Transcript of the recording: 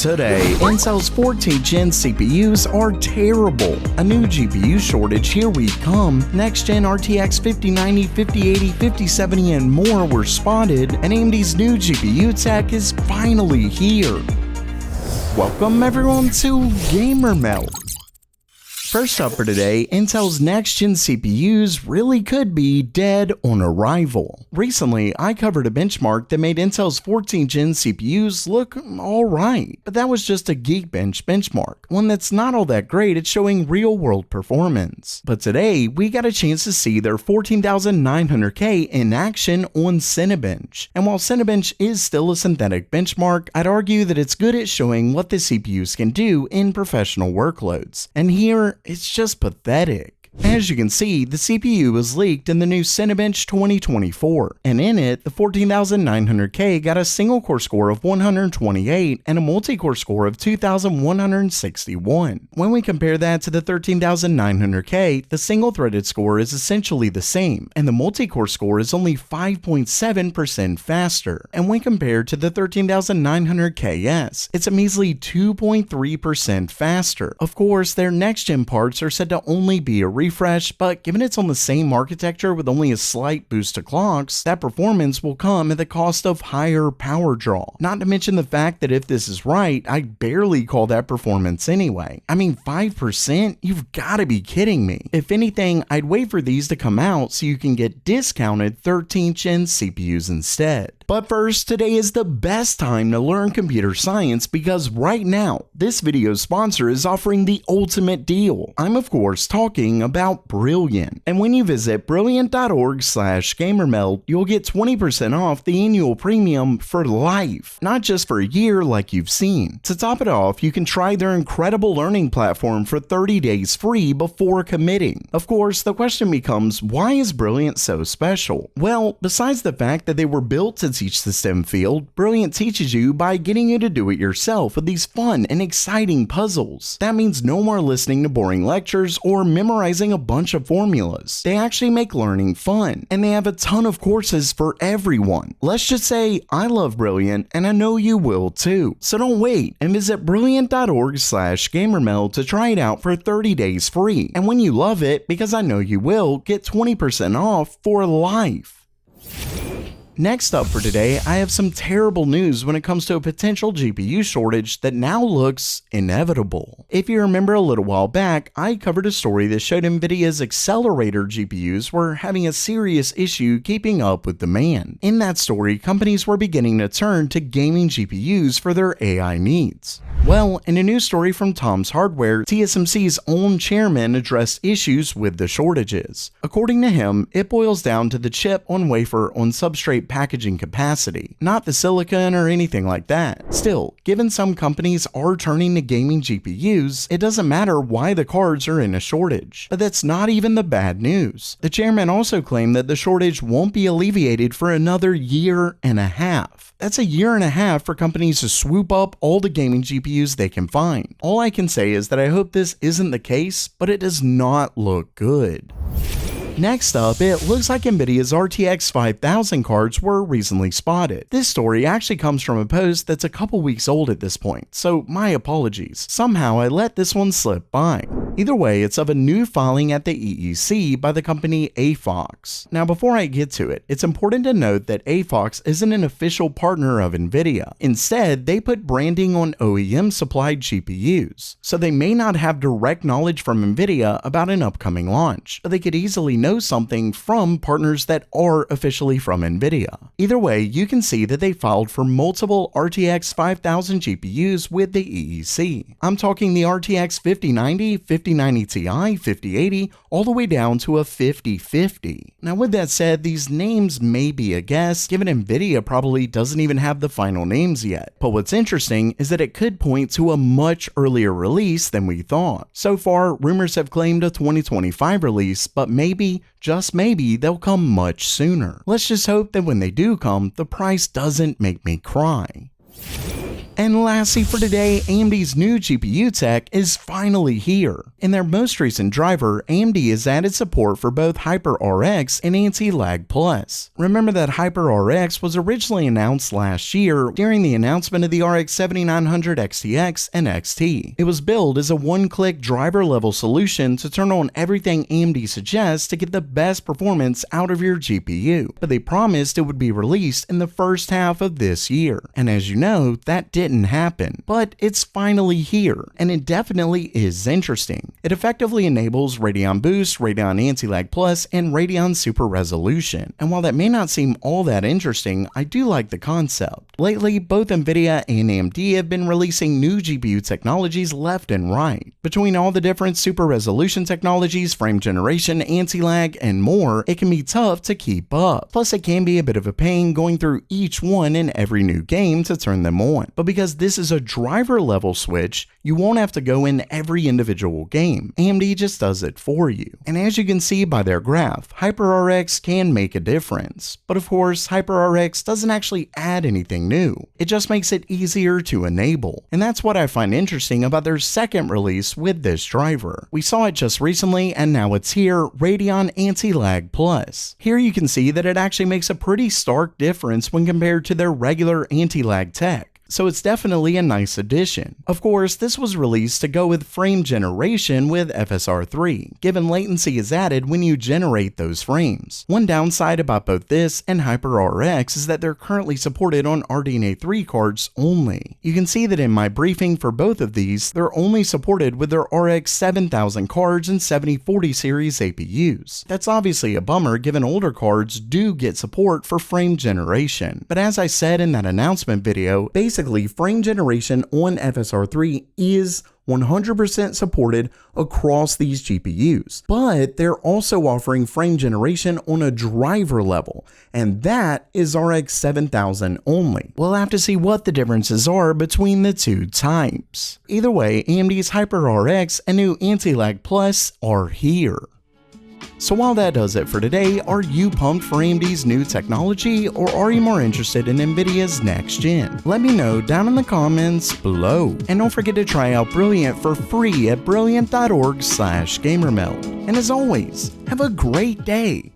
Today, Intel's 14th Gen CPUs are terrible. A new GPU shortage, here we come. Next-gen RTX 5090, 5080, 5070, and more were spotted, and AMD's new GPU tech is finally here. Welcome everyone to GamerMelt. First up for today, Intel's next-gen CPUs really could be dead on arrival. Recently, I covered a benchmark that made Intel's 14th Gen CPUs look alright, but that was just a Geekbench benchmark, one that's not all that great at showing real-world performance. But today, we got a chance to see their 14900K in action on Cinebench. And while Cinebench is still a synthetic benchmark, I'd argue that it's good at showing what the CPUs can do in professional workloads. And here, it's just pathetic. As you can see, the CPU was leaked in the new Cinebench 2024, and in it, the 14900K got a single-core score of 128 and a multi-core score of 2161. When we compare that to the 13900K, the single-threaded score is essentially the same, and the multi-core score is only 5.7% faster. And when compared to the 13900KS, it's a measly 2.3% faster. Of course, their next-gen parts are said to only be a refresh, but given it's on the same architecture with only a slight boost to clocks, that performance will come at the cost of higher power draw. Not to mention the fact that if this is right, I barely call that performance anyway. I mean, 5%? You've got to be kidding me. If anything, I'd wait for these to come out so you can get discounted 13th Gen CPUs instead. But first, today is the best time to learn computer science because right now, this video's sponsor is offering the ultimate deal. I'm of course talking about Brilliant. And when you visit brilliant.org/gamermelt, you'll get 20% off the annual premium for life, not just for a year like you've seen. To top it off, you can try their incredible learning platform for 30 days free before committing. Of course, the question becomes, why is Brilliant so special? Well, besides the fact that they were built to teach the STEM field, Brilliant teaches you by getting you to do it yourself with these fun and exciting puzzles. That means no more listening to boring lectures or memorizing a bunch of formulas. They actually make learning fun, and they have a ton of courses for everyone. Let's just say I love Brilliant, and I know you will too. So don't wait and visit brilliant.org/gamermelt to try it out for 30 days free. And when you love it, because I know you will, get 20% off for life. Next up for today, I have some terrible news when it comes to a potential GPU shortage that now looks inevitable. If you remember a little while back, I covered a story that showed Nvidia's accelerator GPUs were having a serious issue keeping up with demand. In that story, companies were beginning to turn to gaming GPUs for their AI needs. Well, in a new story from Tom's Hardware, TSMC's own chairman addressed issues with the shortages. According to him, it boils down to the chip on wafer on substrate packaging capacity, not the silicon or anything like that. Still, given some companies are turning to gaming GPUs, it doesn't matter why the cards are in a shortage. But that's not even the bad news. The chairman also claimed that the shortage won't be alleviated for another year and a half. That's a year and a half for companies to swoop up all the gaming GPUs they can find. All I can say is that I hope this isn't the case, but it does not look good. Next up, it looks like Nvidia's RTX 5000 cards were recently spotted. This story actually comes from a post that's a couple weeks old at this point, so my apologies. Somehow I let this one slip by. Either way, it's of a new filing at the EEC by the company AFOX. Now before I get to it, it's important to note that AFOX isn't an official partner of Nvidia. Instead, they put branding on OEM supplied GPUs, so they may not have direct knowledge from Nvidia about an upcoming launch, but they could easily know something from partners that are officially from Nvidia. Either way, you can see that they filed for multiple RTX 5000 GPUs with the EEC. I'm talking the RTX 5090, 5090 Ti, 5080, all the way down to a 5050. Now with that said, these names may be a guess, given Nvidia probably doesn't even have the final names yet. But what's interesting is that it could point to a much earlier release than we thought. So far, rumors have claimed a 2025 release, but maybe, just maybe, they'll come much sooner. Let's just hope that when they do come, the price doesn't make me cry. And lastly for today, AMD's new GPU tech is finally here. In their most recent driver, AMD has added support for both HyperRX and Anti-Lag Plus. Remember that HyperRX was originally announced last year during the announcement of the RX 7900 XTX and XT. It was billed as a one-click driver-level solution to turn on everything AMD suggests to get the best performance out of your GPU, but they promised it would be released in the first half of this year. And as you know, that didn't happen, but it's finally here, and it definitely is interesting. It effectively enables Radeon Boost, Radeon Anti-Lag Plus, and Radeon Super Resolution. And while that may not seem all that interesting, I do like the concept. Lately, both Nvidia and AMD have been releasing new GPU technologies left and right. Between all the different super resolution technologies, frame generation, anti-lag, and more, it can be tough to keep up. Plus, it can be a bit of a pain going through each one in every new game to turn them on. But because this is a driver level switch, you won't have to go in every individual game. AMD just does it for you. And as you can see by their graph, HyperRX can make a difference. But of course, HyperRX doesn't actually add anything new. It just makes it easier to enable. And that's what I find interesting about their second release with this driver. We saw it just recently and now it's here, Radeon Anti-Lag Plus. Here you can see that it actually makes a pretty stark difference when compared to their regular anti-lag tech. So it's definitely a nice addition. Of course, this was released to go with frame generation with FSR3, given latency is added when you generate those frames. One downside about both this and HyperRX is that they're currently supported on RDNA 3 cards only. You can see that in my briefing for both of these, they're only supported with their RX 7000 cards and 7040 series APUs. That's obviously a bummer given older cards do get support for frame generation. But as I said in that announcement video, basically frame generation on FSR3 is 100% supported across these GPUs, but they're also offering frame generation on a driver level, and that is RX 7000 only. We'll have to see what the differences are between the two types. Either way, AMD's HyperRX and new Anti-Lag Plus are here. So while that does it for today, are you pumped for AMD's new technology, or are you more interested in Nvidia's next gen? Let me know down in the comments below. And don't forget to try out Brilliant for free at brilliant.org/gamermeld. And as always, have a great day.